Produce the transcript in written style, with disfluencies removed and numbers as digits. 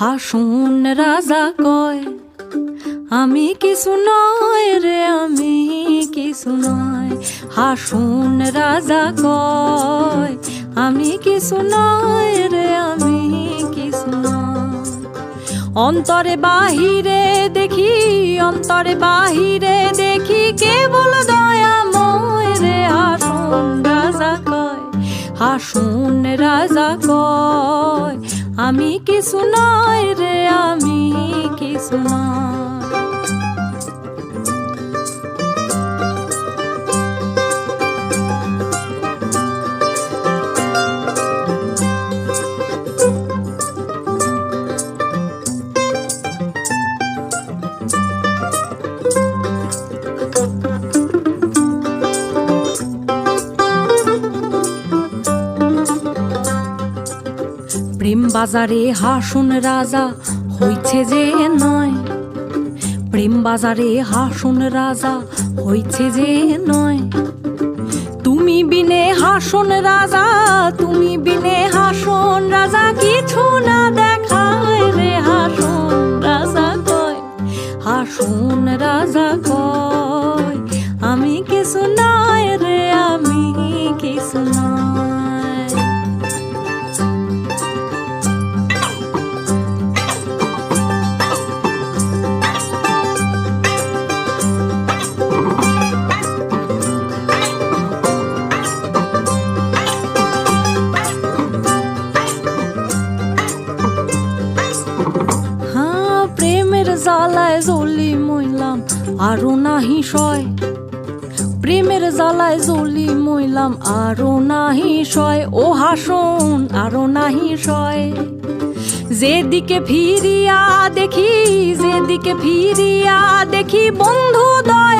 হাসুন রাজা কয় আমি কিছু নয় রে, আমি কিছু নয়। হাসুন রাজা কয় আমি কিছু নয় রে, আমি কিছু নয়। অন্তরে বাহিরে দেখি, অন্তরে বাহিরে দেখি কেবল দয়াময় রে। হাসুন রাজা কয়, হাসুন রাজা কয় আমি কিছু নয় রে, আমি কিছু নয়। প্রেম বাজারে হাসুন রাজা হইছে যে নয়, প্রেম বাজারে হাসুন রাজা হইছে যে নয়। তুমি বিনে হাসুন রাজা, তুমি বিনে হাসুন রাজা কিছু না দেখায় রে। হাসুন রাজা কয়, হাসুন রাজা কয় আমি কিছু নয় রে, আমি কিছু নয়। জ্বালায় জ্বলি মইলাম আরো নাহি সয়, প্রেমের জ্বালায় জ্বলি মইলাম আরো নাহি সয়। ও হাসুন আরো নাহি সয়। যেদিকে ফিরিয়া দেখি, যেদিকে ফিরিয়া দেখি বন্ধু দয়